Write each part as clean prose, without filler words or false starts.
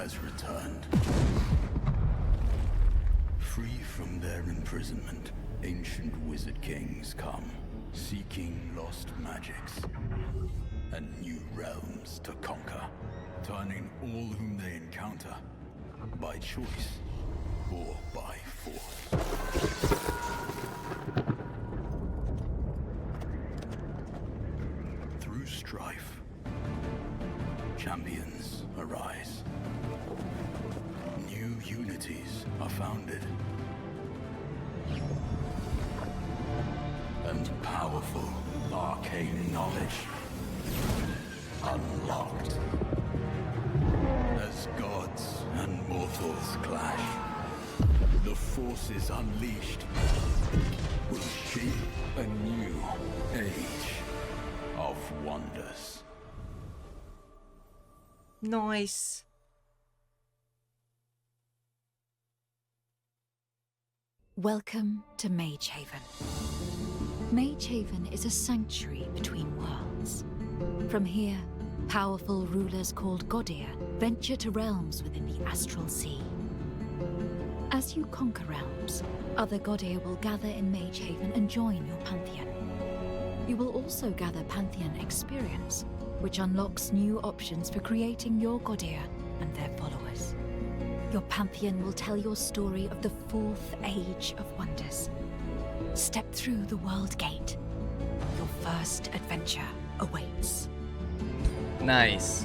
has returned. Free from their imprisonment, ancient wizard kings come, seeking lost magics and new realms to conquer, turning all whom they encounter, by choice or by force. Through strife, champions arise. New unities are founded. And powerful arcane knowledge unlocked. As gods and mortals clash, the forces unleashed will shape a new age of wonders. Nice. Welcome to Magehaven. Magehaven is a sanctuary between worlds. From here, powerful rulers called Godir venture to realms within the astral sea. As you conquer realms, other Godir will gather in Magehaven and join your pantheon. You will also gather pantheon experience, which unlocks new options for creating your Godir and their followers. Your pantheon will tell your story of the fourth age of wonders. Step through the world gate. Your first adventure awaits. Nice.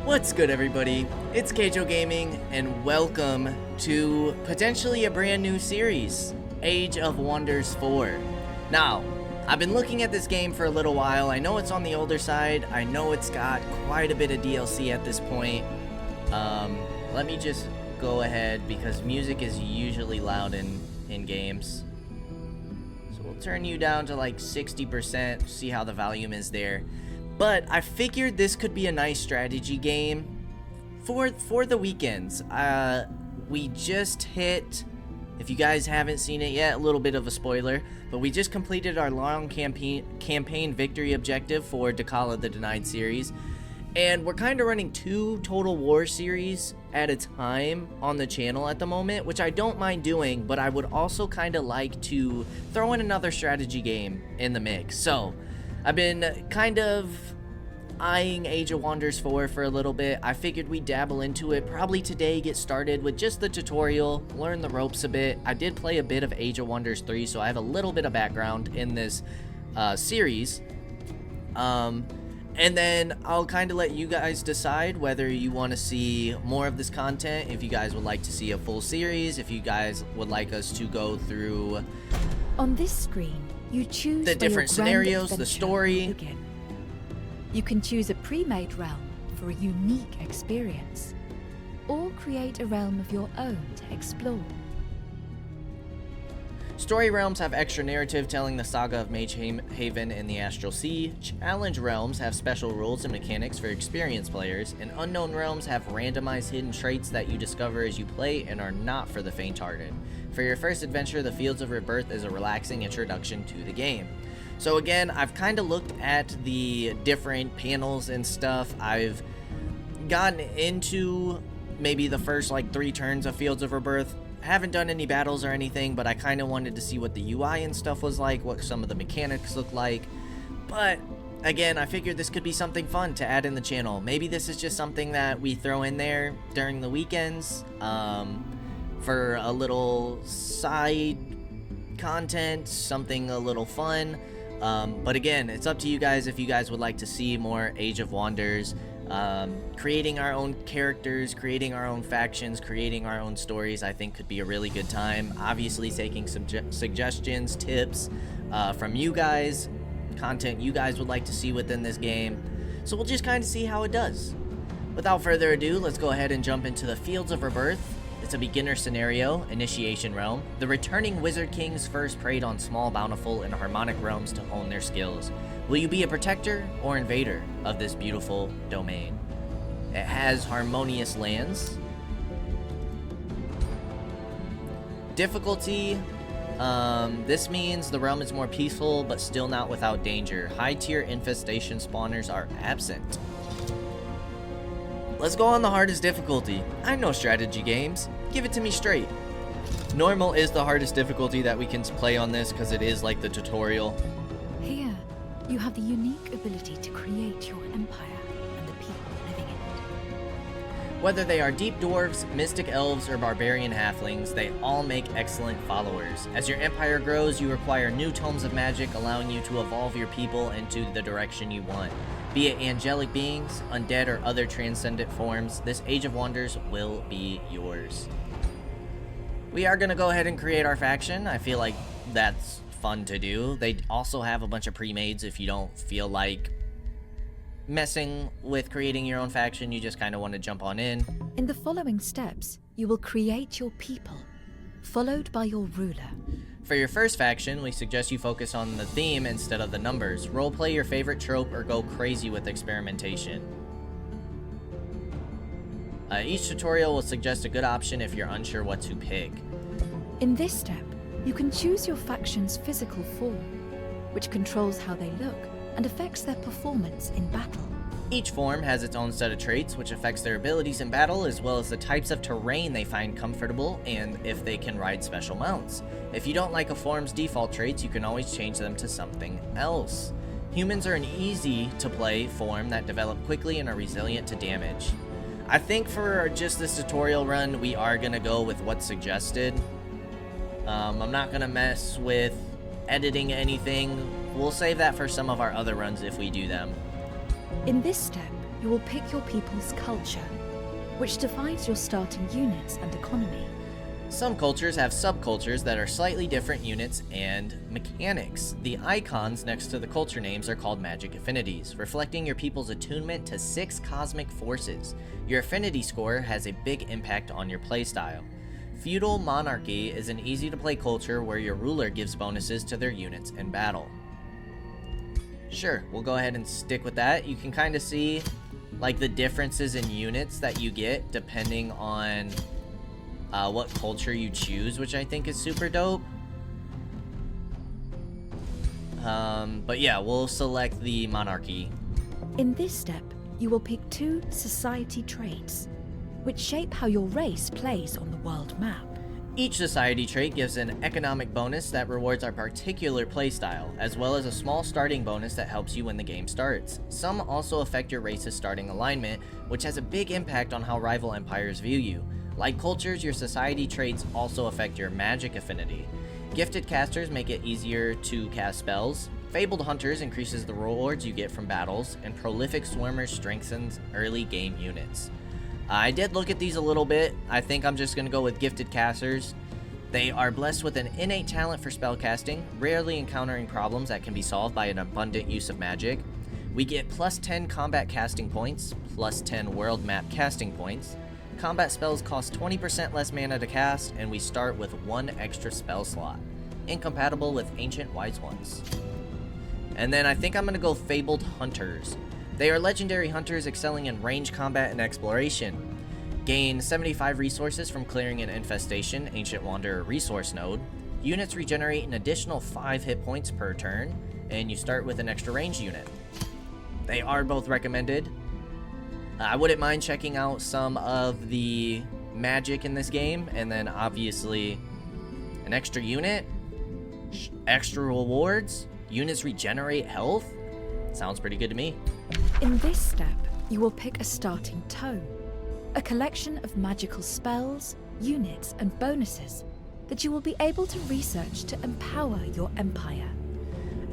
What's good, everybody? It's Kaige-O Gaming, and welcome to potentially a brand new series, Age of Wonders 4. Now, I've been looking at this game for a little while. I know it's on the older side. I know it's got quite a bit of DLC at this point. Let me just go ahead, because music is usually loud in games. So we'll turn you down to like 60%, see how the volume is there. But I figured this could be a nice strategy game for the weekends. We just hit, if you guys haven't seen it yet, a little bit of a spoiler, but we just completed our long campaign victory objective for Dakala the Denied series. And we're kind of running 2 Total War series at a time on the channel at the moment, which I don't mind doing, but I would also kind of like to throw in another strategy game in the mix. So, I've been kind of eyeing Age of Wonders 4 for a little bit. I figured we'd dabble into it, probably today get started with just the tutorial, learn the ropes a bit. I did play a bit of Age of Wonders 3, so I have a little bit of background in this series. And then I'll kind of let you guys decide whether you want to see more of this content, if you guys would like to see a full series, if you guys would like us to go through On this screen, you choose the different scenarios, the story. You can choose a pre-made realm for a unique experience, or create a realm of your own to explore. Story realms have extra narrative telling the saga of Magehaven in the Astral Sea. Challenge realms have special rules and mechanics for experienced players, and unknown realms have randomized hidden traits that you discover as you play and are not for the faint-hearted. For your first adventure, the Fields of Rebirth is a relaxing introduction to the game. So again, I've kind of looked at the different panels and stuff. I've gotten into maybe the first like 3 turns of Fields of Rebirth. I haven't done any battles or anything, but I kind of wanted to see what the UI and stuff was like, what some of the mechanics look like. But again, I figured this could be something fun to add in the channel. Maybe this is just something that we throw in there during the weekends for a little side content, something a little fun. But again, it's up to you guys if you guys would like to see more Age of Wonders. Creating our own characters, creating our own factions, creating our own stories, I think could be a really good time. Obviously taking some suggestions, tips from you guys, content you guys would like to see within this game. So we'll just kind of see how it does. Without further ado, let's go ahead and jump into the Fields of Rebirth. It's a beginner scenario, initiation realm. The returning wizard kings first preyed on small, bountiful, and harmonic realms to hone their skills. Will you be a protector or invader of this beautiful domain? It has harmonious lands. Difficulty, this means the realm is more peaceful, but still not without danger. High tier infestation spawners are absent. Let's go on the hardest difficulty. I know strategy games. Give it to me straight. Normal is the hardest difficulty that we can play on this because it is like the tutorial. Here, you have the unique ability to create your empire and the people living in it. Whether they are deep dwarves, mystic elves, or barbarian halflings, they all make excellent followers. As your empire grows, you acquire new tomes of magic, allowing you to evolve your people into the direction you want. Be it angelic beings, undead, or other transcendent forms, this Age of Wonders will be yours. We are going to go ahead and create our faction. I feel like that's fun to do. They also have a bunch of pre-mades if you don't feel like messing with creating your own faction. You just kind of want to jump on in. In the following steps, you will create your people, followed by your ruler. For your first faction, we suggest you focus on the theme instead of the numbers. Roleplay your favorite trope or go crazy with experimentation. Each tutorial will suggest a good option if you're unsure what to pick. In this step, you can choose your faction's physical form, which controls how they look and affects their performance in battle. Each form has its own set of traits, which affects their abilities in battle, as well as the types of terrain they find comfortable and if they can ride special mounts. If you don't like a form's default traits, you can always change them to something else. Humans are an easy-to-play form that develop quickly and are resilient to damage. I think for just this tutorial run, we are going to go with what's suggested. I'm not going to mess with editing anything. We'll save that for some of our other runs if we do them. In this step, you will pick your people's culture, which defines your starting units and economy. Some cultures have subcultures that are slightly different units and mechanics. The icons next to the culture names are called magic affinities, reflecting your people's attunement to 6 cosmic forces. Your affinity score has a big impact on your playstyle. Feudal Monarchy is an easy-to-play culture where your ruler gives bonuses to their units in battle. Sure, we'll go ahead and stick with that. You can kind of see like the differences in units that you get depending on what culture you choose, which I think is super dope. But yeah, we'll select the Monarchy. In this step, you will pick 2 society traits, which shape how your race plays on the world map. Each society trait gives an economic bonus that rewards our particular playstyle, as well as a small starting bonus that helps you when the game starts. Some also affect your race's starting alignment, which has a big impact on how rival empires view you. Like cultures, your society traits also affect your magic affinity. Gifted casters make it easier to cast spells. Fabled hunters increases the rewards you get from battles, and prolific swarmers strengthens early game units. I did look at these a little bit. I think I'm just going to go with gifted casters. They are blessed with an innate talent for spellcasting, rarely encountering problems that can be solved by an abundant use of magic. We get plus 10 combat casting points, plus 10 world map casting points. Combat spells cost 20% less mana to cast, and we start with 1 extra spell slot, incompatible with Ancient Wise Ones. And then I think I'm going to go Fabled Hunters. They are legendary hunters excelling in range combat and exploration. Gain 75 resources from clearing an infestation, Ancient Wanderer resource node. Units regenerate an additional 5 hit points per turn, and you start with an extra range unit. They are both recommended. I wouldn't mind checking out some of the magic in this game, and then obviously an extra unit, extra rewards, units regenerate health. Sounds pretty good to me. In this step, you will pick a starting tome, a collection of magical spells, units, and bonuses that you will be able to research to empower your empire.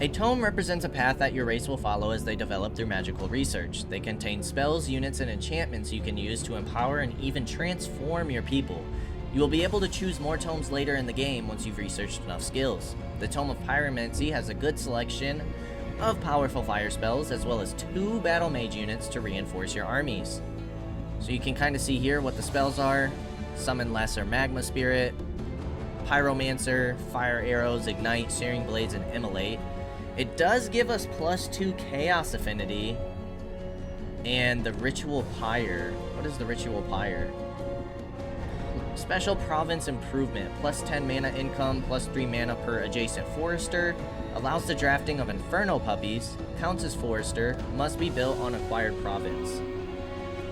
A tome represents a path that your race will follow as they develop through magical research. They contain spells, units, and enchantments you can use to empower and even transform your people. You will be able to choose more tomes later in the game once you've researched enough skills. The Tome of Pyromancy has a good selection of powerful fire spells, as well as 2 battle mage units to reinforce your armies. So you can kind of see here what the spells are. Summon Lesser Magma Spirit, Pyromancer, Fire Arrows, Ignite, Searing Blades, and Immolate. It does give us plus 2 Chaos Affinity, and the Ritual Pyre. What is the Ritual Pyre? Special Province Improvement, plus 10 mana income, plus 3 mana per adjacent forester, allows the drafting of Inferno Puppies, counts as forester, must be built on acquired province.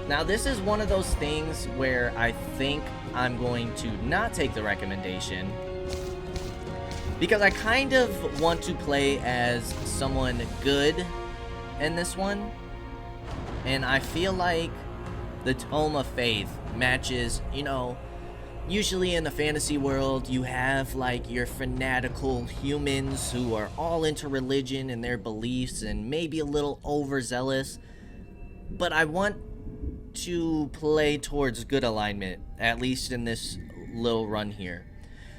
Now, this is one of those things where I think I'm going to not take the recommendation, because I kind of want to play as someone good in this one, and I feel like the Tome of Faith matches, you know, usually in the fantasy world, you have like your fanatical humans who are all into religion and their beliefs and maybe a little overzealous, but I want to play towards good alignment, at least in this little run here.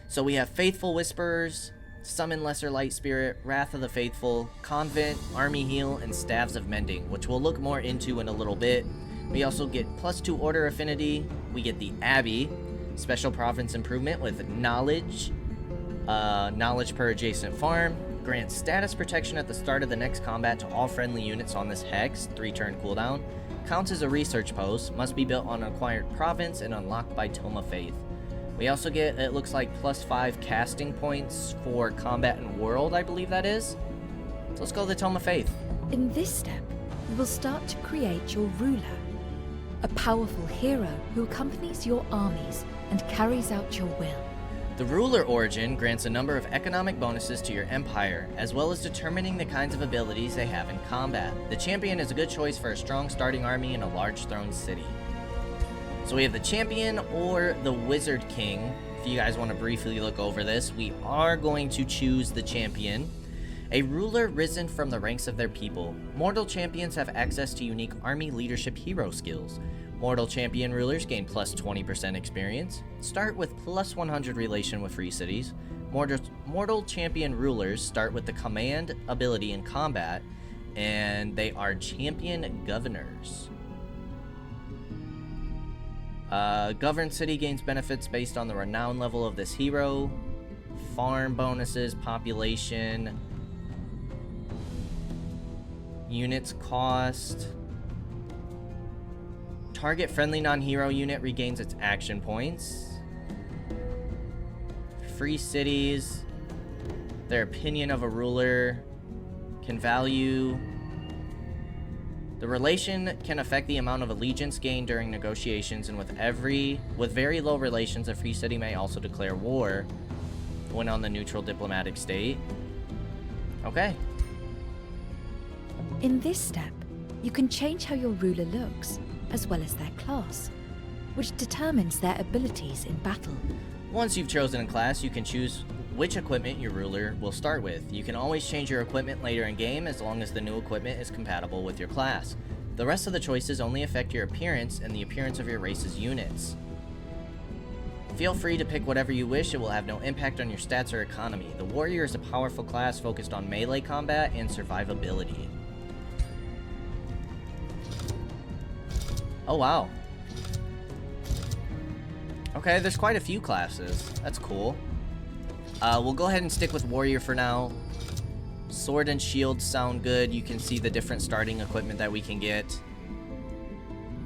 So we have Faithful Whisperers, Summon Lesser Light Spirit, Wrath of the Faithful, Convent, Army Heal, and Staves of Mending, which we'll look more into in a little bit. We also get +2 Order Affinity. We get the Abbey, Special Province Improvement with Knowledge, Knowledge per adjacent farm, grants status protection at the start of the next combat to all friendly units on this hex, 3-turn cooldown, counts as a research post, must be built on an acquired province and unlocked by Tome of Faith. We also get, it looks like, +5 casting points for combat and world, I believe that is. So let's go to the Tome of Faith. In this step, you will start to create your ruler, a powerful hero who accompanies your armies and carries out your will. The ruler origin grants a number of economic bonuses to your empire, as well as determining the kinds of abilities they have in combat. The champion is a good choice for a strong starting army in a large throne city. So we have the champion or the wizard king. If you guys want to briefly look over this, we are going to choose the champion. A ruler risen from the ranks of their people. Mortal champions have access to unique army leadership hero skills. Mortal champion rulers gain +20% experience. Start with +100 relation with free cities. Mortal champion rulers start with the command ability in combat, and they are champion governors. Governed city gains benefits based on the renown level of this hero. Farm bonuses, population, units cost. Target friendly non-hero unit regains its action points. Free cities. Their opinion of a ruler can value. The relation can affect the amount of allegiance gained during negotiations, and with very low relations, a free city may also declare war when on the neutral diplomatic state. Okay. In this step, you can change how your ruler looks, as well as their class, which determines their abilities in battle. Once you've chosen a class, you can choose which equipment your ruler will start with. You can always change your equipment later in game as long as the new equipment is compatible with your class. The rest of the choices only affect your appearance and the appearance of your race's units. Feel free to pick whatever you wish, it will have no impact on your stats or economy. The warrior is a powerful class focused on melee combat and survivability. Oh wow. Okay, there's quite a few classes. That's cool. We'll go ahead and stick with warrior for now. Sword and shield sound good. You can see the different starting equipment that we can get.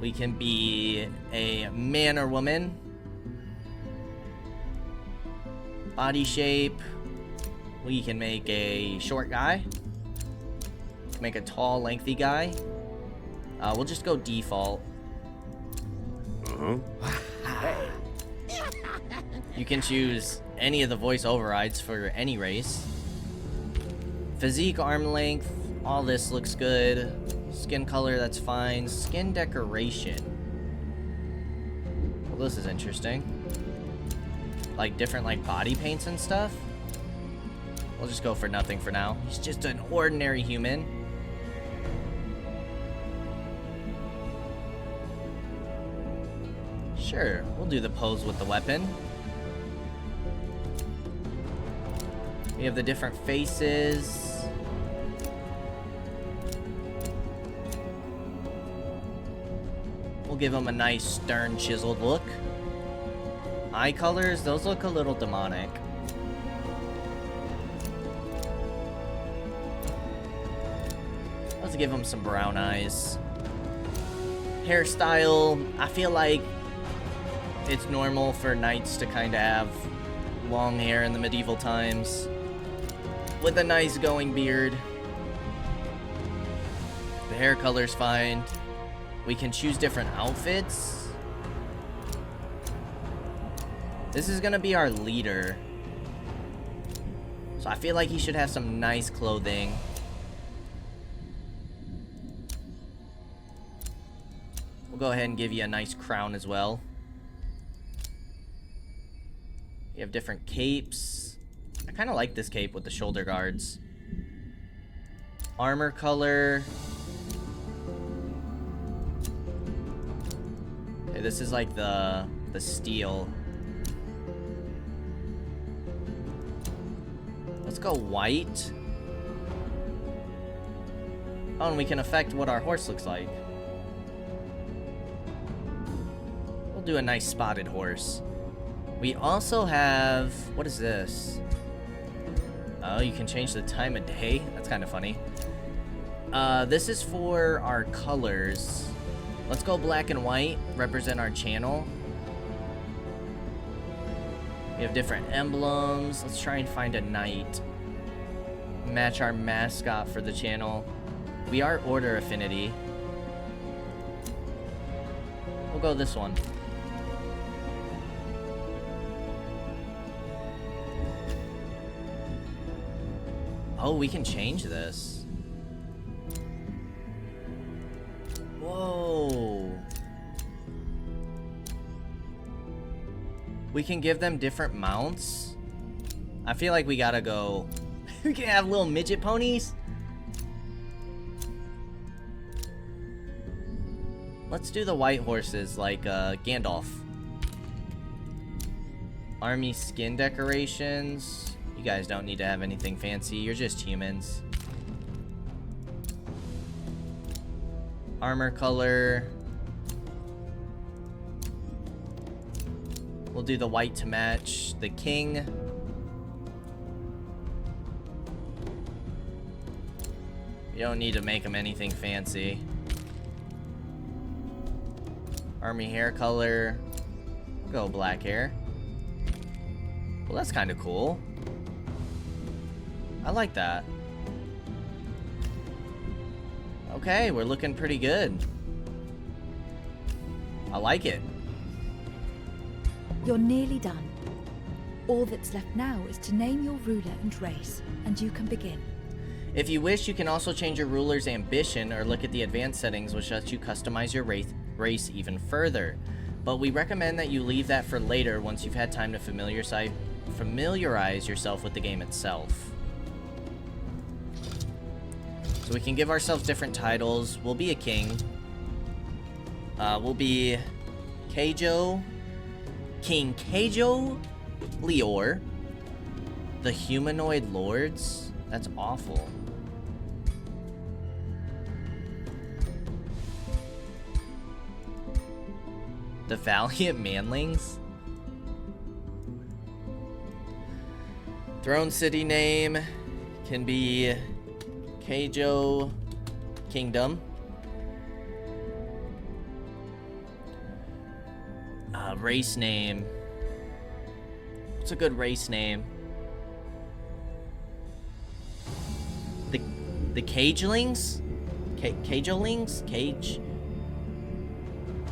We can be a man or woman. Body shape. We can make a short guy. Make a tall, lengthy guy. We'll just go default. You can choose any of the voice overrides for any race. Physique, arm length, all this looks good. Skin color, that's fine. Skin decoration. Well, this is interesting. Like different like body paints and stuff. We'll just go for nothing for now. He's just an ordinary human. Sure, we'll do the pose with the weapon. We have the different faces. We'll give him a nice stern chiseled look. Eye colors, those look a little demonic. Let's give him some brown eyes. Hairstyle, I feel like it's normal for knights to kind of have long hair in the medieval times with a nice going beard. The hair color's fine. We can choose different outfits. This is gonna be our leader. So I feel like he should have some nice clothing. We'll go ahead and give you a nice crown as well. You have different capes. I kind of like this cape with the shoulder guards. Armor color. Okay, this is like the steel. Let's go white. Oh, and we can affect what our horse looks like. We'll do a nice spotted horse. We also have... What is this? Oh, you can change the time of day. That's kind of funny. This is for our colors. Let's go black and white. Represent our channel. We have different emblems. Let's try and find a knight. Match our mascot for the channel. We are Order Affinity. We'll go this one. Oh, we can change this. Whoa. We can give them different mounts. I feel like we gotta go... We can have little midget ponies. Let's do the white horses like Gandalf. Army skin decorations. You guys don't need to have anything fancy. You're just humans. Armor color. We'll do the white to match the king. You don't need to make them anything fancy. Army hair color. We'll go black hair. Well, that's kind of cool. I like that. Okay, we're looking pretty good. I like it. You're nearly done. All that's left now is to name your ruler and race, and you can begin. If you wish, you can also change your ruler's ambition or look at the advanced settings, which lets you customize your race even further. But we recommend that you leave that for later once you've had time to familiarize yourself with the game itself. So we can give ourselves different titles. We'll be a king. We'll be Kaige-O. King Kaige-O Lior. The Humanoid Lords. That's awful. The Valiant Manlings. Throne city name can be Kaige-O Kingdom. Race name. What's a good race name? The Cagelings? Kaige-O-lings? Cage?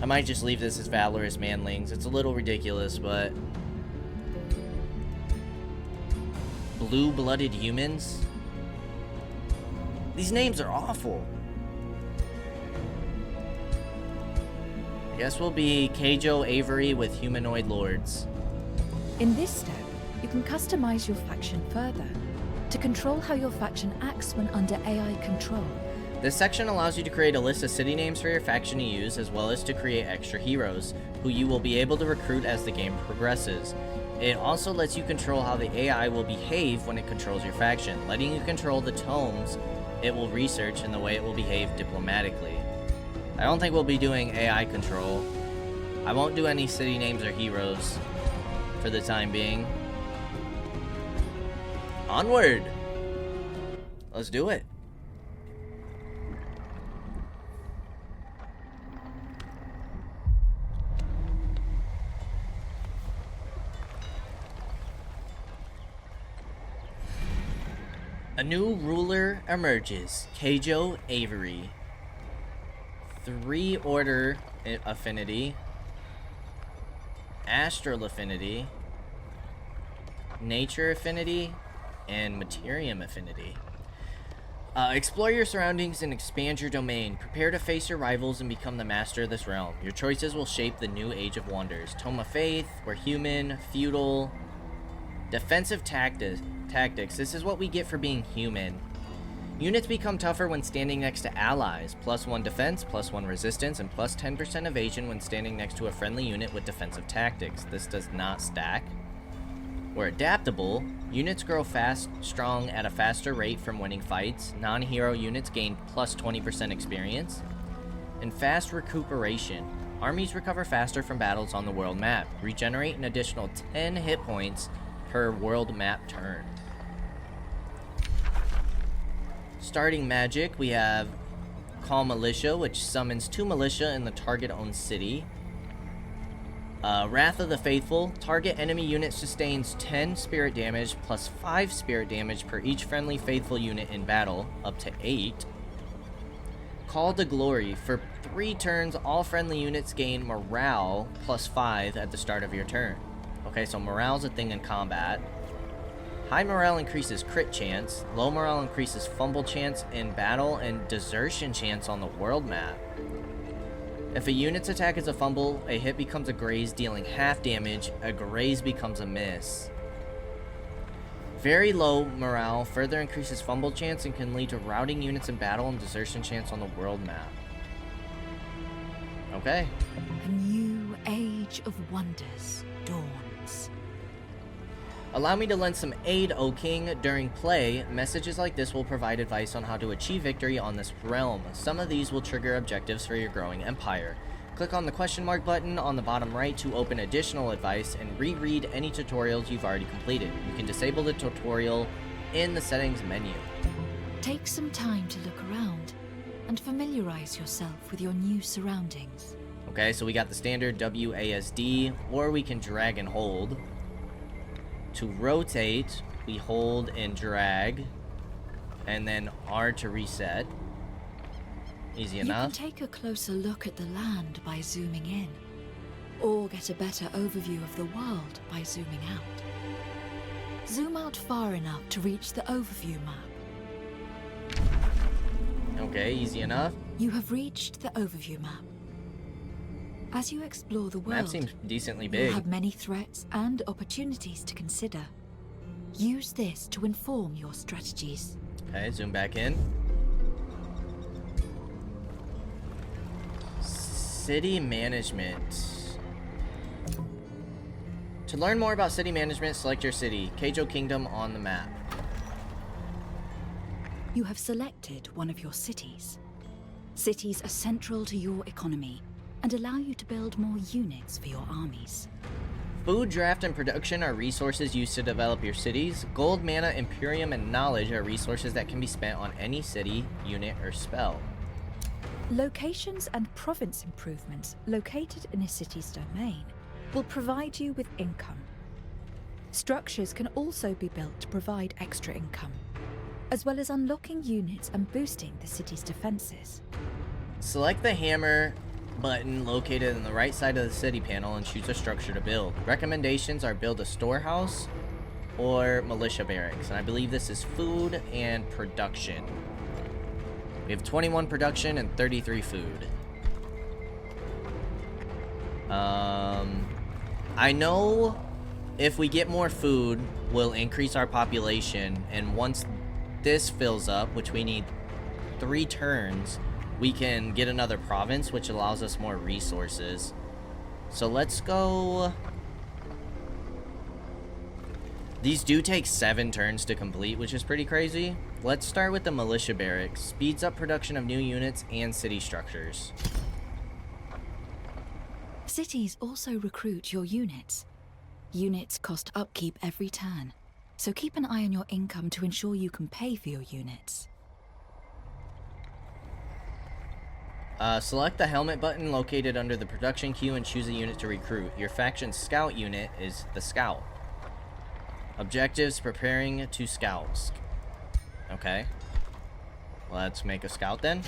I might just leave this as Valorous Manlings. It's a little ridiculous, but... Blue-blooded humans? These names are awful. I guess we'll be Kaige-O Avery with Humanoid Lords. In this step, you can customize your faction further to control how your faction acts when under AI control. This section allows you to create a list of city names for your faction to use, as well as to create extra heroes, who you will be able to recruit as the game progresses. It also lets you control how the AI will behave when it controls your faction, letting you control the tomes it will research and the way it will behave diplomatically. I don't think we'll be doing AI control. I won't do any city names or heroes for the time being. Onward! Let's do it. A new ruler emerges, Kaige-O Avery. 3 order affinity, astral affinity, nature affinity, and materium affinity. Explore your surroundings and expand your domain. Prepare to face your rivals and become the master of this realm. Your choices will shape the new Age of Wonders. Tome of Faith, we're human, feudal, defensive tactics. This is what we get for being human. Units become tougher when standing next to allies. +1 defense, +1 resistance, and +10% evasion when standing next to a friendly unit with defensive tactics. This does not stack. We're adaptable. Units grow strong at a faster rate from winning fights. Non-hero units gain +20% experience. And fast recuperation. Armies recover faster from battles on the world map. Regenerate an additional 10 hit points per world map turn. Starting magic, we have Call Militia, which summons 2 militia in the target-owned city. Wrath of the Faithful. Target enemy unit sustains 10 spirit damage plus 5 spirit damage per each friendly faithful unit in battle, up to 8. Call to Glory. For 3 turns, all friendly units gain morale plus 5 at the start of your turn. Okay, so morale's a thing in combat. High morale increases crit chance. Low morale increases fumble chance in battle and desertion chance on the world map. If a unit's attack is a fumble, a hit becomes a graze, dealing half damage. A graze becomes a miss. Very low morale further increases fumble chance and can lead to routing units in battle and desertion chance on the world map. Okay. A new Age of Wonders dawns. Allow me to lend some aid, O King. During play, messages like this will provide advice on how to achieve victory on this realm. Some of these will trigger objectives for your growing empire. Click on the question mark button on the bottom right to open additional advice and reread any tutorials you've already completed. You can disable the tutorial in the settings menu. Take some time to look around and familiarize yourself with your new surroundings. Okay, so we got the standard WASD, or we can drag and hold. To rotate, we hold and drag, and then R to reset. Easy enough. You can take a closer look at the land by zooming in, or get a better overview of the world by zooming out. Zoom out far enough to reach the overview map. Okay, easy enough. You have reached the overview map. As you explore the world, Map seems decently you'll big. have many threats and opportunities to consider. Use this to inform your strategies. Okay, zoom back in. City management. To learn more about city management, select your city. Kaige-O Kingdom on the map. You have selected one of your cities. Cities are central to your economy and allow you to build more units for your armies. Food, draft, and production are resources used to develop your cities. Gold, mana, Imperium, and knowledge are resources that can be spent on any city, unit, or spell. Locations and province improvements located in a city's domain will provide you with income. Structures can also be built to provide extra income, as well as unlocking units and boosting the city's defenses. Select the hammer button located on the right side of the city panel and choose a structure to build. Recommendations are build a storehouse or militia barracks, and I believe this is food and production. We have 21 production and 33 food. I know if we get more food, we'll increase our population, and once this fills up, which we need 3 turns, we can get another province, which allows us more resources. So let's go. These do take 7 turns to complete, which is pretty crazy. Let's start with the militia barracks. Speeds up production of new units and city structures. Cities also recruit your units. Units cost upkeep every turn, so keep an eye on your income to ensure you can pay for your units. Select the helmet button located under the production queue and choose a unit to recruit. Your faction's scout unit is the scout. Objectives: preparing to scout. Okay. Let's make a scout then.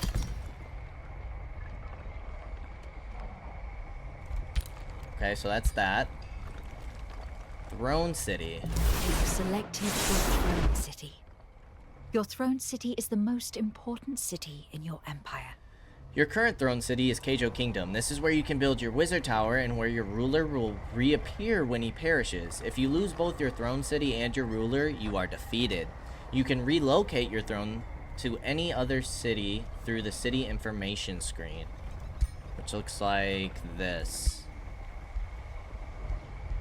Okay, so that's that. Throne City. You've selected your throne city. Your throne city is the most important city in your empire. Your current throne city is Kaige-O Kingdom. This is where you can build your wizard tower and where your ruler will reappear when he perishes. If you lose both your throne city and your ruler, you are defeated. You can relocate your throne to any other city through the city information screen, which looks like this.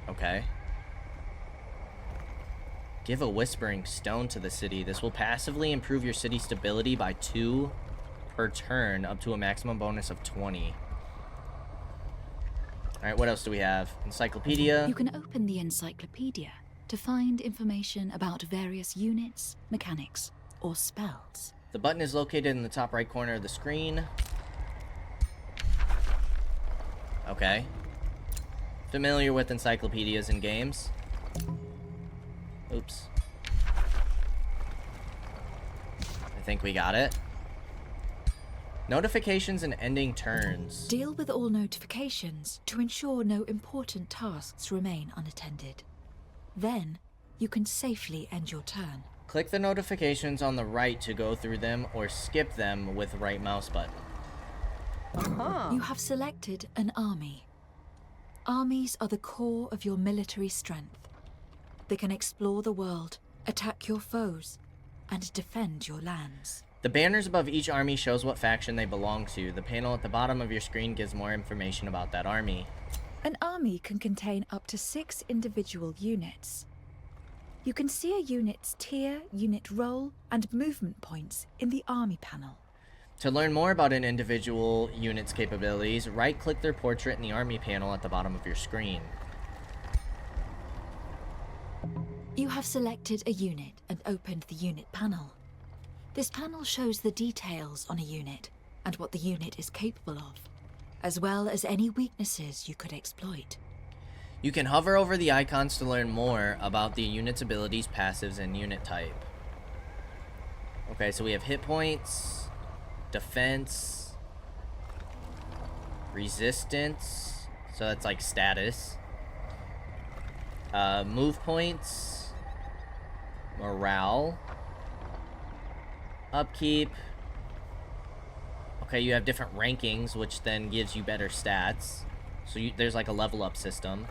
Okay. Give a whispering stone to the city. This will passively improve your city stability by 2 per turn, up to a maximum bonus of 20. Alright, what else do we have? Encyclopedia. You can open the encyclopedia to find information about various units, mechanics, or spells. The button is located in the top right corner of the screen. Okay. Familiar with encyclopedias in games. Oops. I think we got it. Notifications and ending turns. Deal with all notifications to ensure no important tasks remain unattended. Then, you can safely end your turn. Click the notifications on the right to go through them, or skip them with right mouse button. You have selected an army. Armies are the core of your military strength. They can explore the world, attack your foes, and defend your lands. The banners above each army shows what faction they belong to. The panel at the bottom of your screen gives more information about that army. An army can contain up to 6 individual units. You can see a unit's tier, unit role, and movement points in the army panel. To learn more about an individual unit's capabilities, right-click their portrait in the army panel at the bottom of your screen. You have selected a unit and opened the unit panel. This panel shows the details on a unit and what the unit is capable of, as well as any weaknesses you could exploit. You can hover over the icons to learn more about the unit's abilities, passives, and unit type. Okay, so we have hit points, defense, resistance, so that's like status, move points, morale, upkeep. Okay, you have different rankings, which then gives you better stats. So there's like a level up system.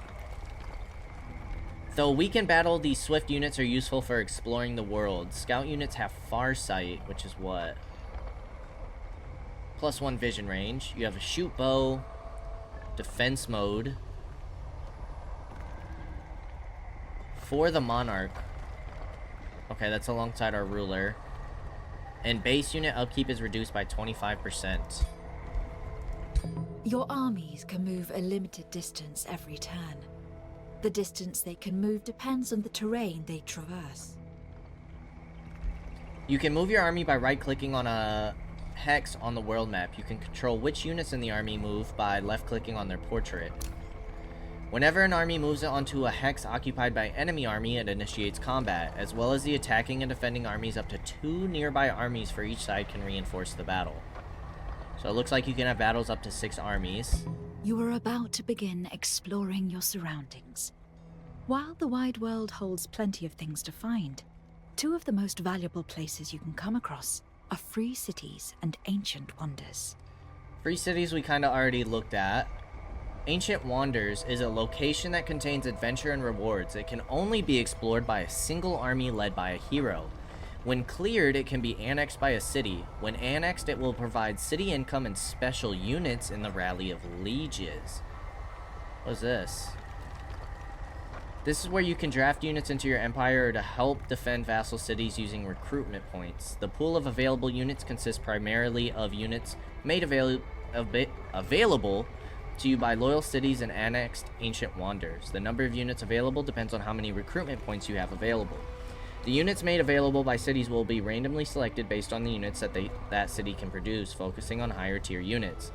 Though weakened battle, these swift units are useful for exploring the world. Scout units have farsight, which is what? +1 vision range. You have a shoot bow, defense mode. For the Monarch. Okay, that's alongside our ruler. And base unit upkeep is reduced by 25%. Your armies can move a limited distance every turn. The distance they can move depends on the terrain they traverse. You can move your army by right-clicking on a hex on the world map. You can control which units in the army move by left-clicking on their portrait. Whenever an army moves onto a hex occupied by enemy army, it initiates combat, as well as the attacking and defending armies. Up to 2 nearby armies for each side can reinforce the battle. So it looks like you can have battles up to 6 armies. You are about to begin exploring your surroundings. While the wide world holds plenty of things to find, 2 of the most valuable places you can come across are free cities and ancient wonders. Free cities we kind of already looked at. Ancient Wonders is a location that contains adventure and rewards. It can only be explored by a single army led by a hero. When cleared, it can be annexed by a city. When annexed, it will provide city income and special units in the Rally of Lieges. What is this? This is where you can draft units into your empire to help defend vassal cities using recruitment points. The pool of available units consists primarily of units made available to you by loyal cities and annexed Ancient Wonders. The number of units available depends on how many recruitment points you have available. The units made available by cities will be randomly selected based on the units that city can produce, focusing on higher tier units.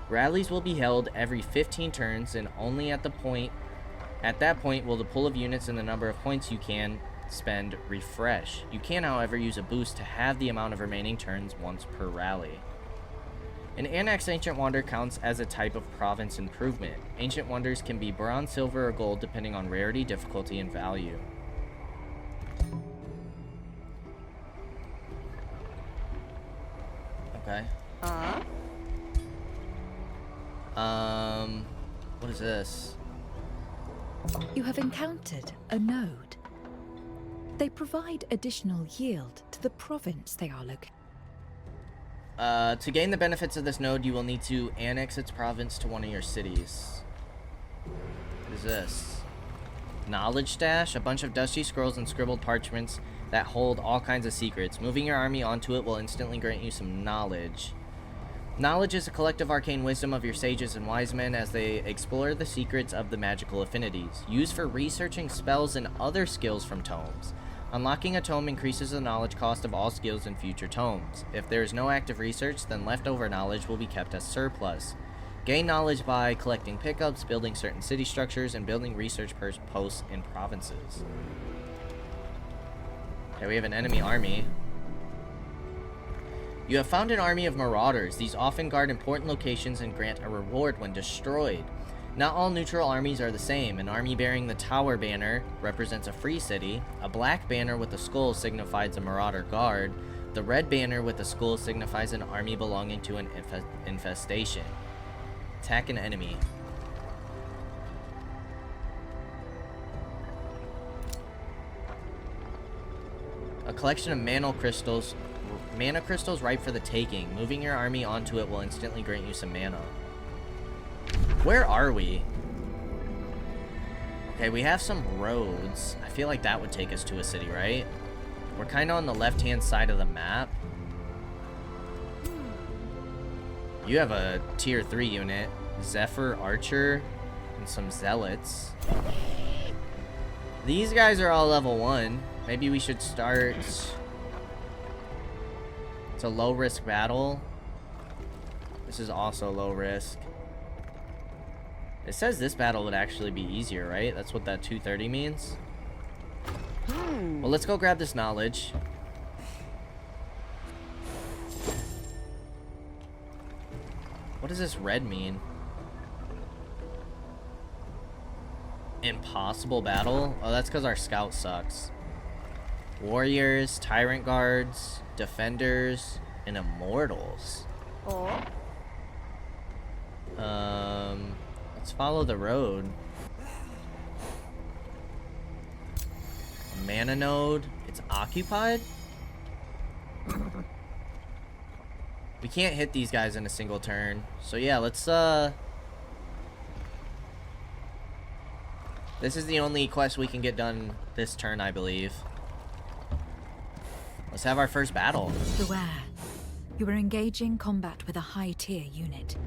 Rallies will be held every 15 turns, and only at that point will the pool of units and the number of points you can spend refresh. You can, however, use a boost to have the amount of remaining turns once per rally. An annexed Ancient Wonder counts as a type of province improvement. Ancient Wonders can be bronze, silver, or gold depending on rarity, difficulty, and value. Okay. What is this? You have encountered a node. They provide additional yield to the province they are located. To gain the benefits of this node, you will need to annex its province to one of your cities. What is this? Knowledge stash, a bunch of dusty scrolls and scribbled parchments that hold all kinds of secrets. Moving your army onto it will instantly grant you some knowledge. Knowledge is a collective arcane wisdom of your sages and wise men as they explore the secrets of the magical affinities. Used for researching spells and other skills from tomes. Unlocking a tome increases the knowledge cost of all skills in future tomes. If there is no active research, then leftover knowledge will be kept as surplus. Gain knowledge by collecting pickups, building certain city structures, and building research posts in provinces. Okay, we have an enemy army. You have found an army of marauders. These often guard important locations and grant a reward when destroyed. Not all neutral armies are the same. An army bearing the Tower banner represents a free city. A black banner with a skull signifies a marauder guard. The red banner with a skull signifies an army belonging to an infestation. Attack an enemy. A collection of mana crystals ripe for the taking. Moving your army onto it will instantly grant you some mana. Where are we? Okay, we have some roads. I feel like that would take us to a city, right? We're kind of on the left-hand side of the map. You have a tier 3 unit. Zephyr, Archer, and some Zealots. These guys are all level 1. Maybe we should start... It's a low-risk battle. This is also low risk. It says this battle would actually be easier, right? That's what that 230 means. Well, let's go grab this knowledge. What does this red mean? Impossible battle? Oh, that's because our scout sucks. Warriors, tyrant guards, defenders, and immortals. Let's follow the road. Mana node. It's occupied? We can't hit these guys in a single turn. So yeah, let's this is the only quest we can get done this turn, I believe. Let's have our first battle. Beware. You are engaging combat with a high-tier unit.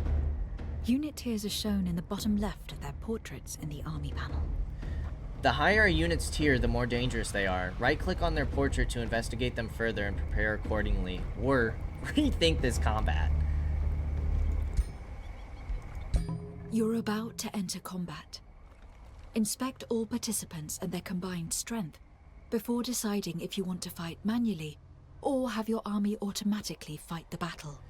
Unit tiers are shown in the bottom left of their portraits in the army panel. The higher a unit's tier, the more dangerous they are. Right-click on their portrait to investigate them further and prepare accordingly. Or rethink this combat. You're about to enter combat. Inspect all participants and their combined strength before deciding if you want to fight manually or have your army automatically fight the battle.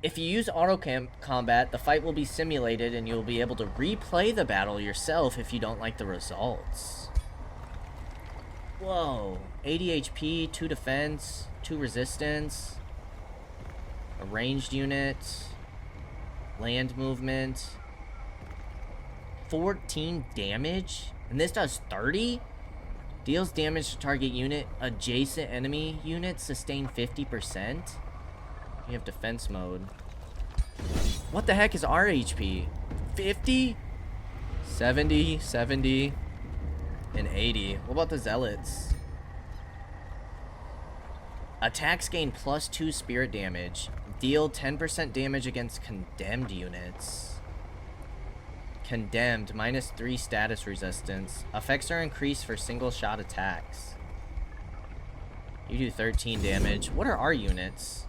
If you use auto combat, the fight will be simulated and you'll be able to replay the battle yourself if you don't like the results. Whoa. 80 HP, 2 defense, 2 resistance, a ranged unit, land movement, 14 damage, and this does 30? Deals damage to target unit. Adjacent enemy units sustain 50%. You have defense mode. What the heck is our HP? 50? 70, 70, and 80. What about the Zealots? Attacks gain +2 spirit damage. Deal 10% damage against condemned units. Condemned, -3 status resistance. Effects are increased for single shot attacks. You do 13 damage. What are our units?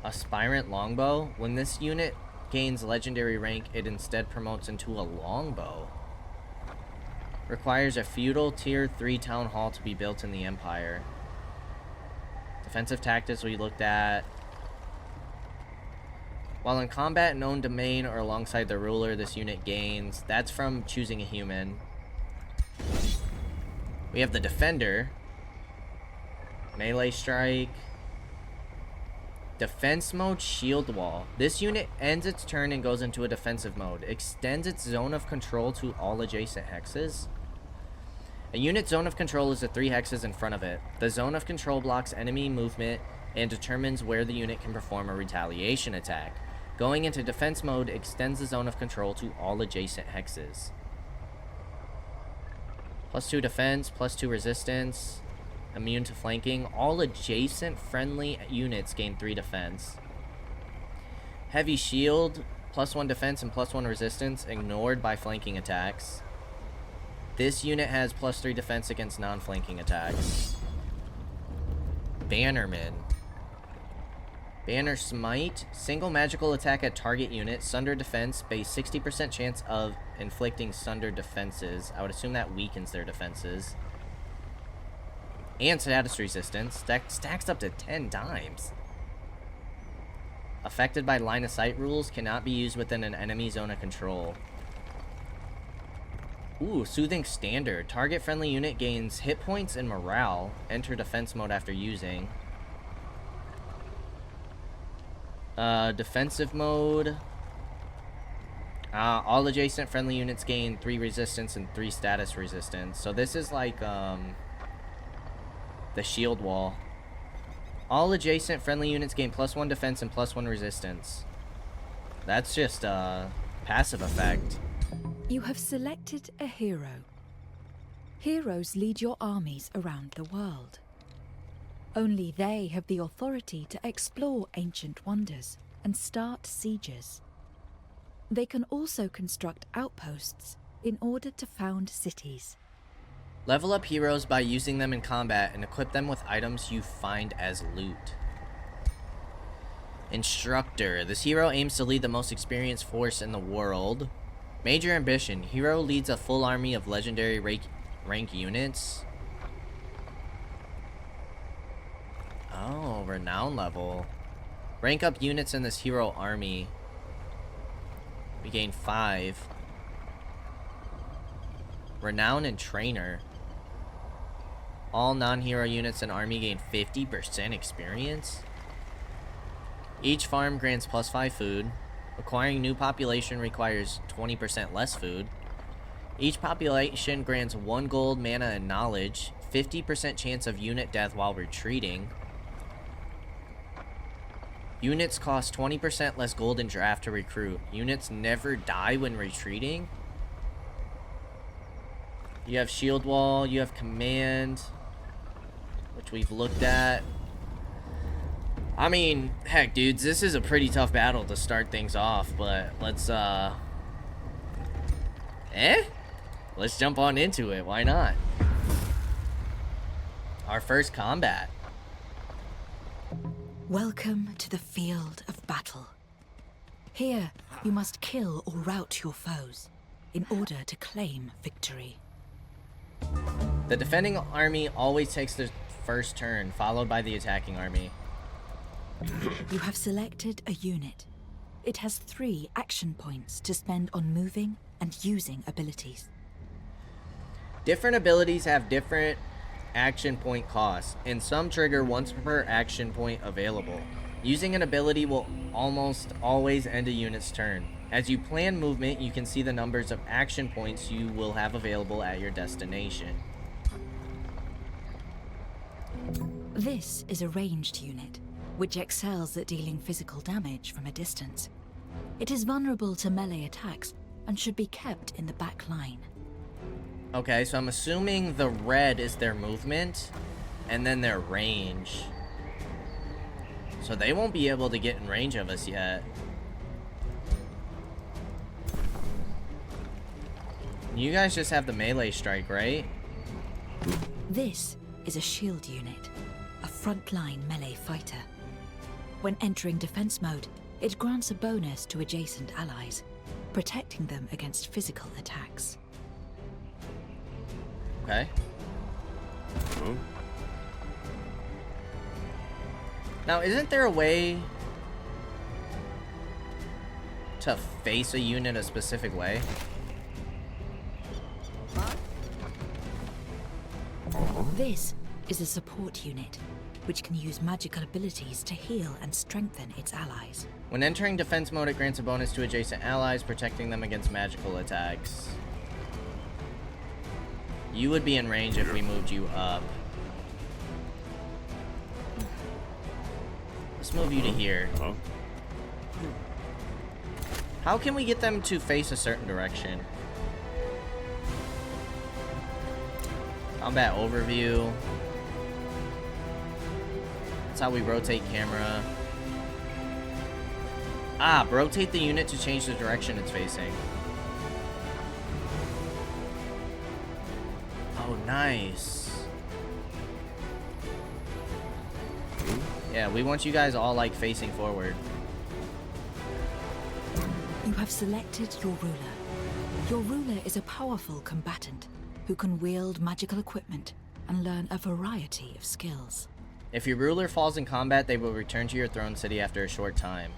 Aspirant longbow. When this unit gains legendary rank, it instead promotes into a longbow. Requires a feudal tier 3 town hall to be built in the Empire. Defensive tactics we looked at. While in combat in own domain or alongside the ruler, this unit gains. That's from choosing a human. We have the defender. Melee strike. Defense mode, shield wall. This unit ends its turn and goes into a defensive mode. Extends its zone of control to all adjacent hexes. A unit's zone of control is the 3 hexes in front of it. The zone of control blocks enemy movement and determines where the unit can perform a retaliation attack. Going into defense mode extends the zone of control to all adjacent hexes. +2 defense, +2 resistance. Immune to flanking. All adjacent friendly units gain 3 defense. Heavy shield, +1 defense and +1 resistance, ignored by flanking attacks. This unit has +3 defense against non-flanking attacks. Bannerman. Banner Smite. Single magical attack at target unit. Sunder defense. Base 60% chance of inflicting sunder defenses. I would assume that weakens their defenses. And status resistance. That stacks up to 10 times. Affected by line of sight rules. Cannot be used within an enemy zone of control. Ooh, Soothing Standard. Target friendly unit gains hit points and morale. Enter defense mode after using. Defensive mode. All adjacent friendly units gain 3 resistance and 3 status resistance. So this is like, the shield wall. All adjacent friendly units gain +1 defense and +1 resistance. That's just a passive effect. You have selected a hero. Heroes lead your armies around the world. Only they have the authority to explore ancient wonders and start sieges. They can also construct outposts in order to found cities. Level up heroes by using them in combat and equip them with items you find as loot. Instructor. This hero aims to lead the most experienced force in the world. Major ambition. Hero leads a full army of legendary rank units. Oh, renown level. Rank up units in this hero army. We gain 5. Renown and trainer. All non-hero units in army gain 50% experience. Each farm grants +5 food. Acquiring new population requires 20% less food. Each population grants 1 gold, mana, and knowledge. 50% chance of unit death while retreating. Units cost 20% less gold in draft to recruit. Units never die when retreating. You have shield wall, you have command, which we've looked at. I mean, heck, dudes, this is a pretty tough battle to start things off, but let's, let's jump on into it. Why not? Our first combat. Welcome to the field of battle. Here, you must kill or rout your foes in order to claim victory. The defending army always takes the first turn, followed by the attacking army. You have selected a unit. It has 3 action points to spend on moving and using abilities. Different abilities have different action point costs, and some trigger once per action point available. Using an ability will almost always end a unit's turn. As you plan movement, you can see the numbers of action points you will have available at your destination. This is a ranged unit, which excels at dealing physical damage from a distance. It is vulnerable to melee attacks and should be kept in the back line. Okay, so I'm assuming the red is their movement, and then their range. So they won't be able to get in range of us yet. You guys just have the melee strike, right? This is a shield unit, a frontline melee fighter. When entering defense mode, it grants a bonus to adjacent allies, protecting them against physical attacks. Okay. Now, isn't there a way to face a unit a specific way. This is a support unit, which can use magical abilities to heal and strengthen its allies. When entering defense mode, it grants a bonus to adjacent allies, protecting them against magical attacks. You would be in range if we moved you up. Let's move you to here. How can we get them to face a certain direction? Combat overview. That's how we rotate camera. Ah, rotate the unit to change the direction it's facing. Oh, nice. Yeah, we want you guys all, like, facing forward. You have selected your ruler. Your ruler is a powerful combatant who can wield magical equipment and learn a variety of skills. If your ruler falls in combat, they will return to your throne city after a short time.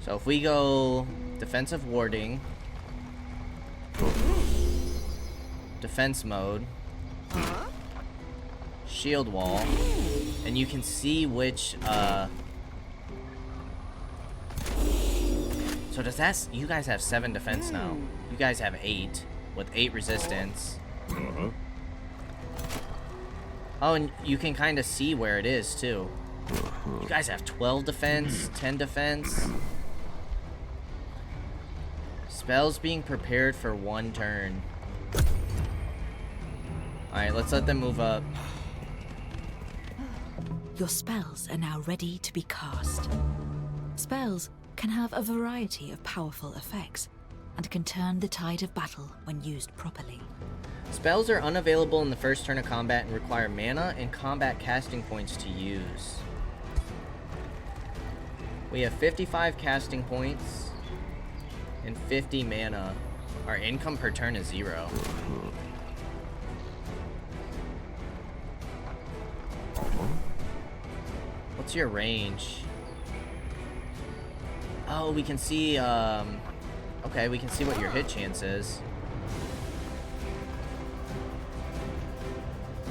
So if we go defensive warding, defense mode, shield wall, and you can see which, so does that, you guys have 7 defense now. You guys have 8, with 8 resistance. Oh, and you can kind of see where it is, too. You guys have 12 defense, 10 defense. Spells being prepared for 1 turn. Alright, let's let them move up. Your spells are now ready to be cast. Spells can have a variety of powerful effects and can turn the tide of battle when used properly. Spells are unavailable in the first turn of combat and require mana and combat casting points to use. We have 55 casting points and 50 mana. Our income per turn is 0. What's your range? Oh, we can see, okay, we can see what your hit chance is.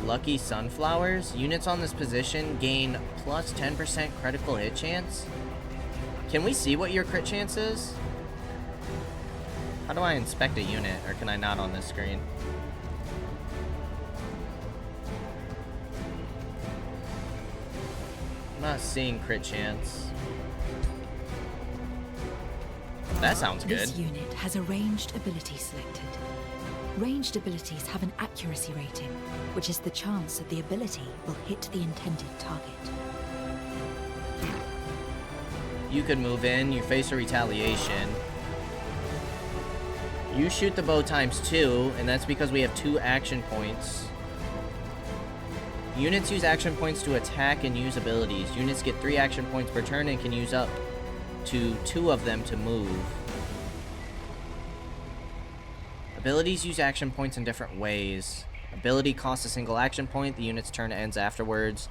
Lucky Sunflowers. Units on this position gain plus 10% critical hit chance. Can we see what your crit chance is? How do I inspect a unit, or can I not on this screen? I'm not seeing crit chance. That sounds good. This unit has a ranged ability selected. Ranged abilities have an accuracy rating, which is the chance that the ability will hit the intended target. You could move in, you face a retaliation. You shoot the bow ×2, and that's because we have 2 action points. Units use action points to attack and use abilities. Units get 3 action points per turn and can use up to 2 of them to move. Abilities use action points in different ways. Ability costs a single action point. The unit's turn ends afterwards.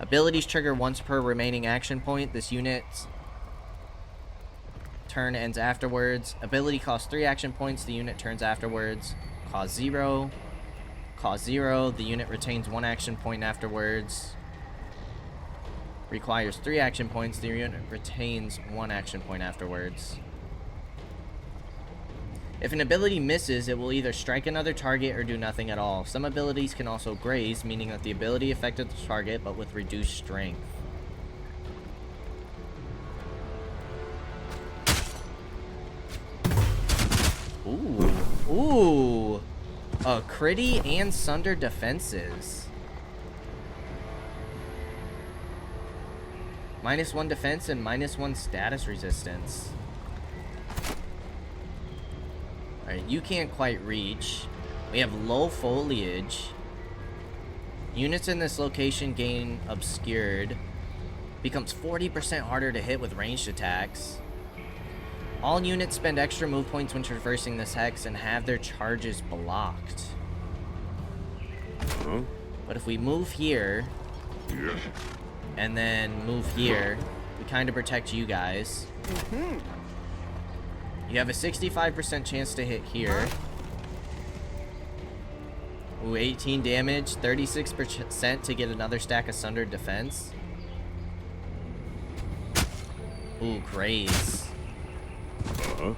Abilities trigger once per remaining action point. This unit's turn ends afterwards. Ability costs 3 action points. The unit turns afterwards. Cost 0. Cost 0. The unit retains 1 action point afterwards. Requires 3 action points. The unit retains 1 action point afterwards. If an ability misses, it will either strike another target or do nothing at all. Some abilities can also graze, meaning that the ability affected the target, but with reduced strength. Ooh. Ooh. Critty and Sunder defenses. -1 defense and -1 status resistance. Alright, you can't quite reach. We have low foliage. Units in this location gain obscured. Becomes 40% harder to hit with ranged attacks. All units spend extra move points when traversing this hex and have their charges blocked. But if we move here, and then move here, we kind of protect you guys. You have a 65% chance to hit here. Ooh, 18 damage, 36% to get another stack of Sundered Defense. Ooh, Graze.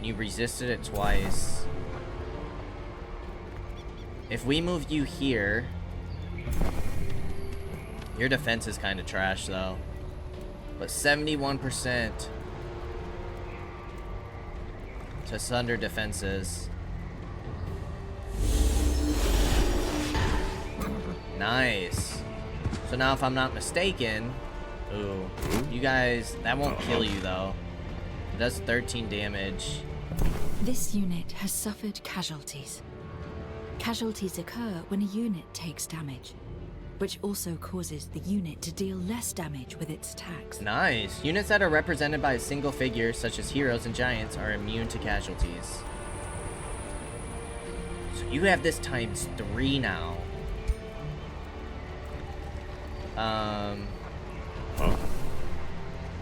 You resisted it twice. If we move you here, your defense is kind of trash though. But 71% to Sunder defenses. Nice. So now if I'm not mistaken, ooh, you guys, that won't kill you though. It does 13 damage. This unit has suffered casualties. Casualties occur when a unit takes damage, which also causes the unit to deal less damage with its attacks. Nice. Units that are represented by a single figure, such as heroes and giants, are immune to casualties. So you have this times 3 now.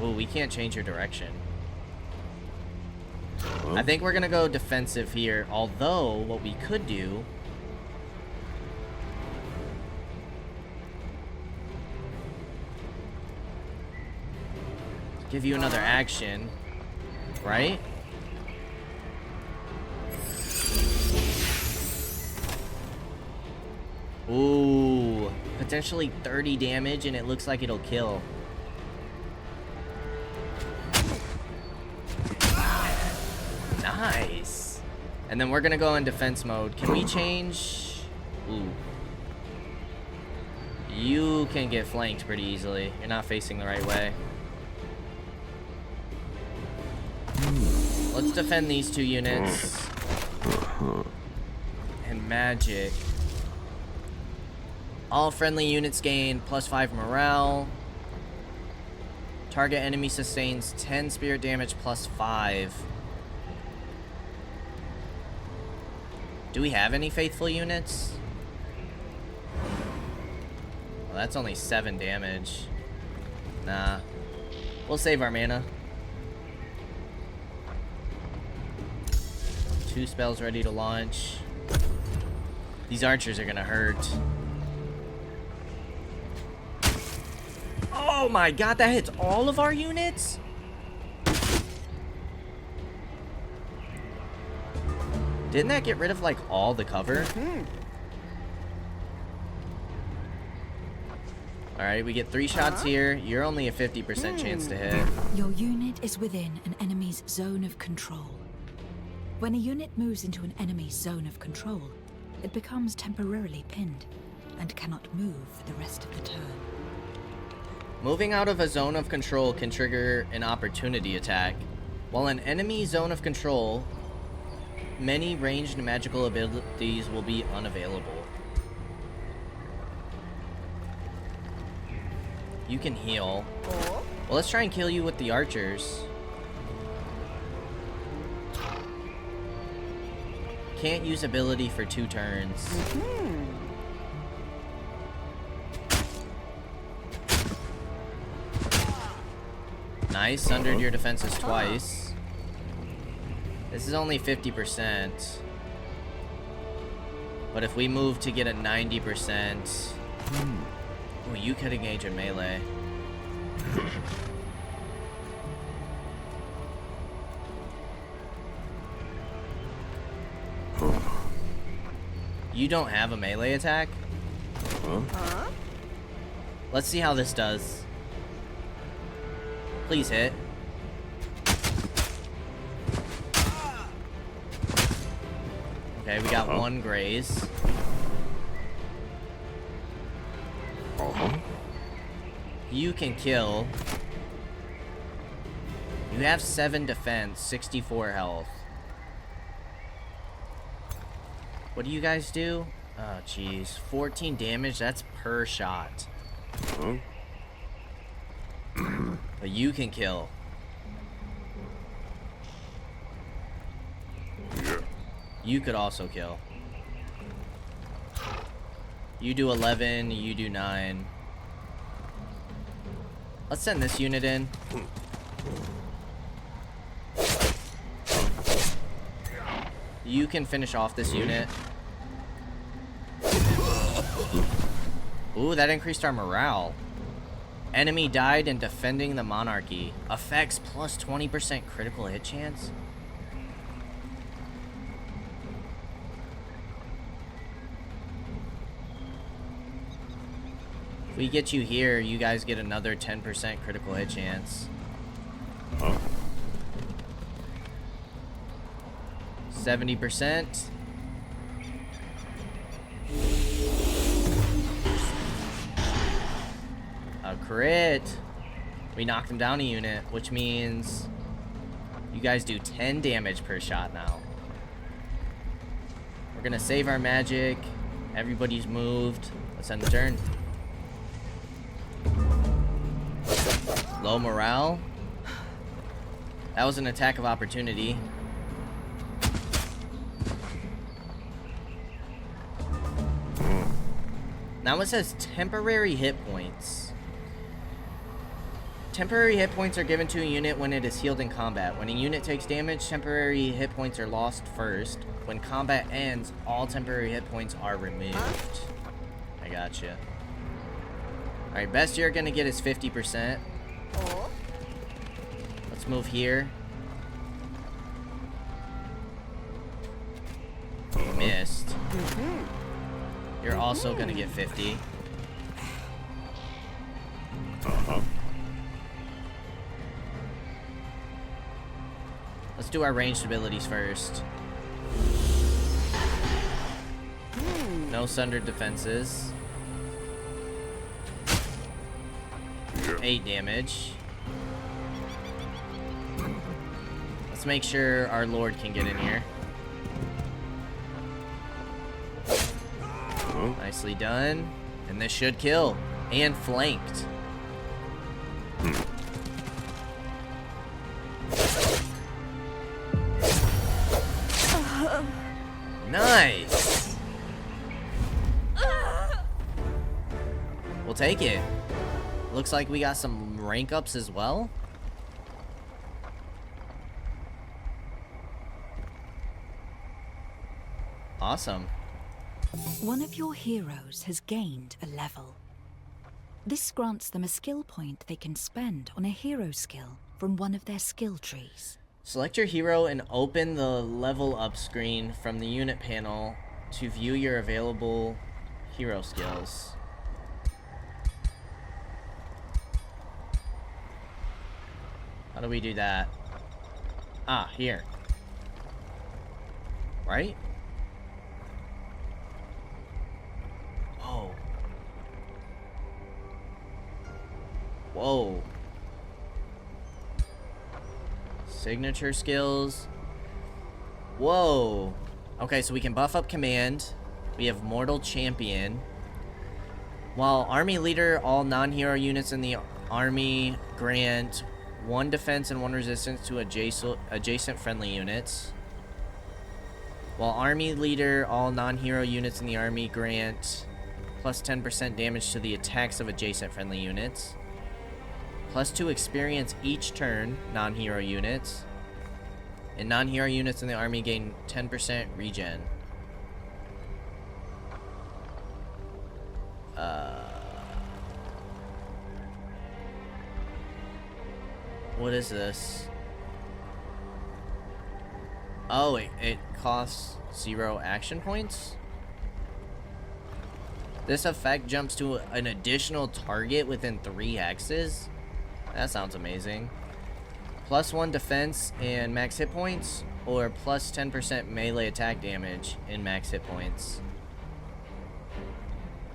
Oh, we can't change your direction. I think we're gonna go defensive here, although what we could do give you another action, right? Ooh, potentially 30 damage, and it looks like it'll kill. Nice. And then we're gonna go in defense mode. Can we change? Ooh. You can get flanked pretty easily. You're not facing the right way. Let's defend these 2 units. And magic. All friendly units gain +5 morale. Target enemy sustains 10 spirit damage +5. Do we have any faithful units? Well, that's only 7 damage. Nah. We'll save our mana. 2 spells ready to launch. These archers are gonna hurt. Oh my god, that hits all of our units? Didn't that get rid of like all the cover? Alright, we get 3 shots here. You're only a 50% chance to hit. Your unit is within an enemy's zone of control. When a unit moves into an enemy's zone of control, it becomes temporarily pinned and cannot move for the rest of the turn. Moving out of a zone of control can trigger an opportunity attack. While an enemy zone of control, many ranged magical abilities will be unavailable. You can heal. Well, let's try and kill you with the archers. Can't use ability for 2 turns. Nice, sundered your defenses twice. This is only 50%. But if we move to get a 90%... Ooh, you could engage in melee. You don't have a melee attack? Let's see how this does. Please hit. Okay, we got 1 graze. You can kill. You have 7 defense, 64 health. What do you guys do? Oh, jeez. 14 damage, that's per shot. But you can kill. You could also kill. You do 11, you do 9. Let's send this unit in. You can finish off this unit. Ooh, that increased our morale. Enemy died in defending the Monarchy. Effects plus 20% critical hit chance. If we get you here, you guys get another 10% critical hit chance. 70%. A crit. We knocked him down a unit, which means you guys do 10 damage per shot now. We're gonna save our magic. Everybody's moved. Let's end the turn. Low morale. That was an attack of opportunity. Now it says temporary hit points. Temporary hit points are given to a unit when it is healed in combat. When a unit takes damage, temporary hit points are lost first. When combat ends, all temporary hit points are removed. I gotcha. Alright, best you're gonna get is 50%. Let's move here. Missed. You're also gonna get 50. Let's do our ranged abilities first. No sundered defenses. 8 damage. Let's make sure our Lord can get in here. Nicely done. And this should kill. And flanked. Nice. We'll take it. Looks like we got some rank ups as well. Awesome. One of your heroes has gained a level. This grants them a skill point they can spend on a hero skill from one of their skill trees. Select your hero and open the level up screen from the unit panel to view your available hero skills. How do we do that? Ah, here. Right? Whoa. Whoa. Signature skills. Whoa. Okay, so we can buff up command. We have Mortal Champion. While Army Leader, all non-hero units in the army grant 1 defense and 1 resistance to adjacent friendly units. While Army Leader, all non-hero units in the army grant plus 10% damage to the attacks of adjacent friendly units. Plus 2 experience each turn, non-hero units. And non-hero units in the army gain 10% regen. What is this? Oh, it costs 0 action points? This effect jumps to an additional target within 3 hexes? That sounds amazing. Plus 1 defense and max hit points, or plus 10% melee attack damage and max hit points.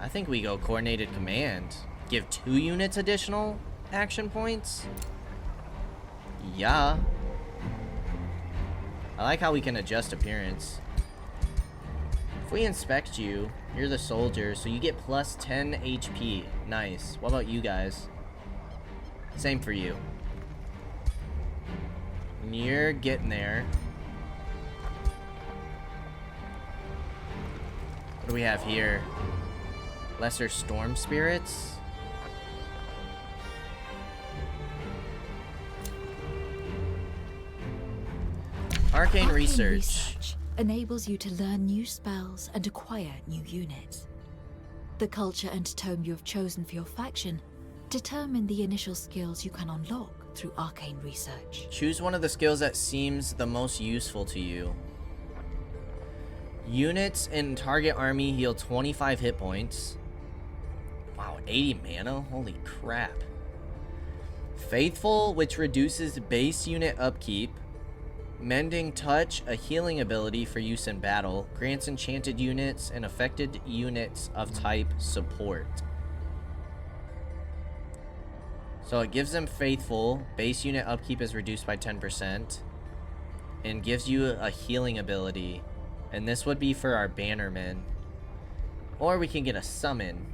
I think we go coordinated command. Give 2 units additional action points? Yeah. I like how we can adjust appearance. If we inspect you, you're the soldier, so you get plus 10 HP. Nice. What about you guys? Same for you. And you're getting there. What do we have here? Lesser Storm Spirits. Arcane Research. Enables you to learn new spells and acquire new units. The culture and tome you have chosen for your faction determine the initial skills you can unlock through arcane research. Choose one of the skills that seems the most useful to you. Units in target army heal 25 hit points. Wow, 80 mana? Holy crap. Faithful, which reduces base unit upkeep. Mending Touch, a healing ability for use in battle, grants enchanted units and affected units of type support. So it gives them Faithful, base unit upkeep is reduced by 10%, and gives you a healing ability. And this would be for our Bannermen. Or we can get a Summon,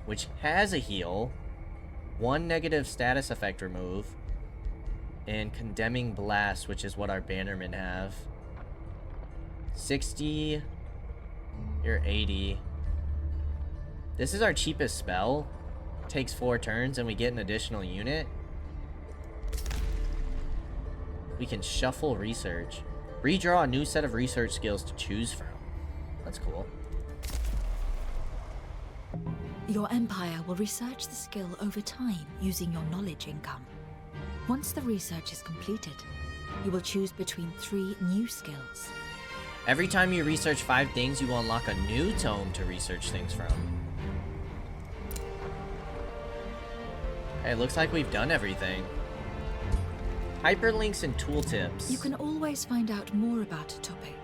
which has a heal, 1 negative status effect remove, and Condemning Blast, which is what our Bannermen have. 60, you're 80. This is our cheapest spell. Takes 4 turns and we get an additional unit. We can shuffle research. Redraw a new set of research skills to choose from. That's cool. Your empire will research the skill over time using your knowledge income. Once the research is completed, you will choose between 3 new skills. Every time you research 5 things, you will unlock a new tome to research things from. Hey, it looks like we've done everything. Hyperlinks and tooltips. You can always find out more about a topic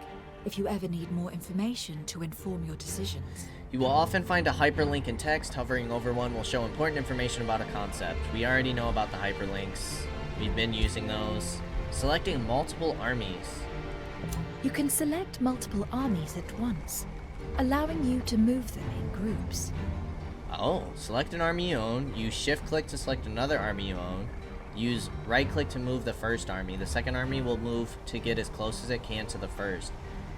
if you ever need more information to inform your decisions. You will often find a hyperlink in text. Hovering over one will show important information about a concept. We already know about the hyperlinks. We've been using those. Selecting multiple armies. You can select multiple armies at once, allowing you to move them in groups. Oh, select an army you own. Use shift-click to select another army you own. Use right-click to move the first army. The second army will move to get as close as it can to the first.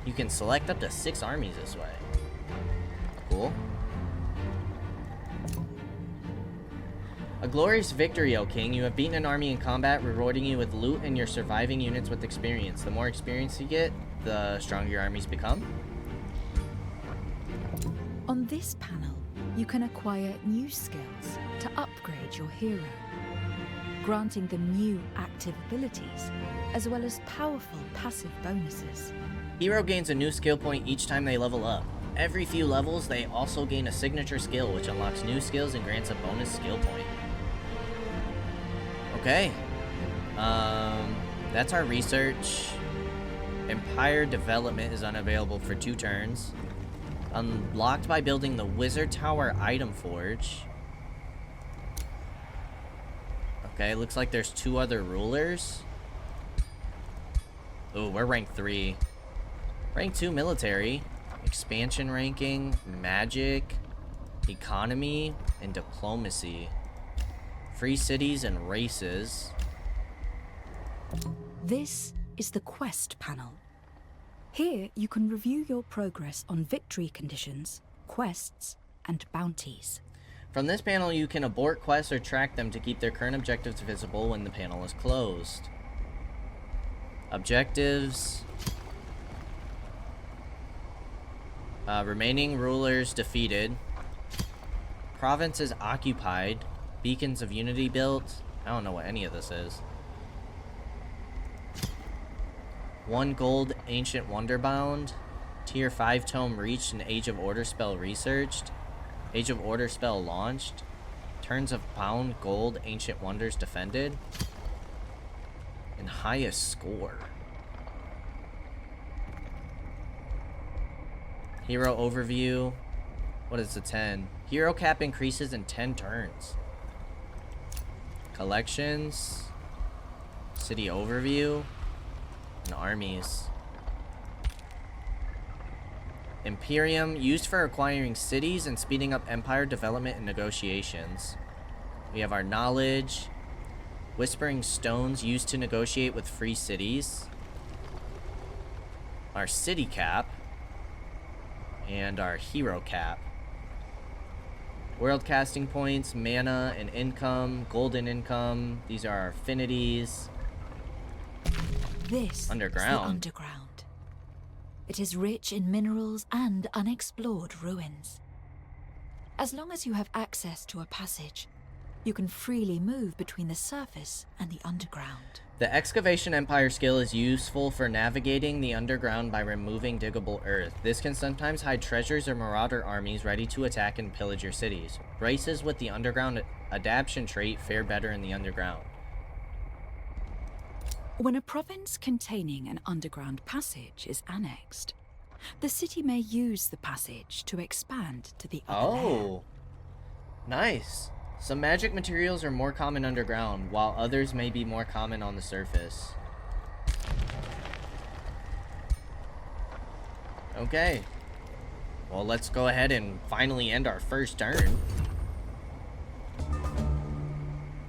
You can select up to 6 armies this way. Cool. A glorious victory, O King. You have beaten an army in combat, rewarding you with loot and your surviving units with experience. The more experience you get, the stronger your armies become. On this panel, you can acquire new skills to upgrade your hero, granting them new active abilities, as well as powerful passive bonuses. Hero gains a new skill point each time they level up. Every few levels, they also gain a signature skill, which unlocks new skills and grants a bonus skill point. Okay. That's our research. Empire development is unavailable for 2 turns. Unlocked by building the Wizard Tower Item Forge. Okay, looks like there's 2 other rulers. Ooh, we're rank 3. Rank 2 military. Expansion ranking, magic, economy, and diplomacy. Free cities and races. This is the quest panel. Here you can review your progress on victory conditions, quests, and bounties. From this panel, you can abort quests or track them to keep their current objectives visible when the panel is closed. Objectives. Remaining rulers defeated. Provinces occupied. Beacons of Unity built. I don't know what any of this is. 1 gold Ancient Wonder bound. Tier 5 tome reached and Age of Order spell researched. Age of Order spell launched. Turns of pound gold Ancient Wonders defended. And highest score. Hero overview. What is the 10? Hero cap increases in 10 turns. Collections. City overview. And armies. Imperium, used for acquiring cities and speeding up empire development and negotiations. We have our knowledge. Whispering Stones, used to negotiate with free cities. Our city cap. And our hero cap. World casting points, mana, and income, golden income. These are our affinities. This is Underground. the underground. It is rich in minerals and unexplored ruins. As long as you have access to a passage, you can freely move between the surface and the underground. The Excavation Empire skill is useful for navigating the underground by removing diggable earth. This can sometimes hide treasures or marauder armies ready to attack and pillage your cities. Races with the underground adaptation trait fare better in the underground. When a province containing an underground passage is annexed, the city may use the passage to expand to the upper layer. Oh, nice. Some magic materials are more common underground, while others may be more common on the surface. Okay. Well, let's go ahead and finally end our first turn.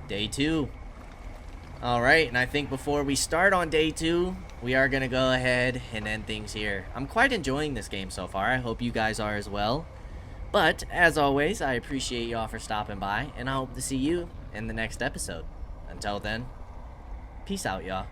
Day 2. Alright, and I think before we start on day 2, we are going to go ahead and end things here. I'm quite enjoying this game so far. I hope you guys are as well. But, as always, I appreciate y'all for stopping by, and I hope to see you in the next episode. Until then, peace out, y'all.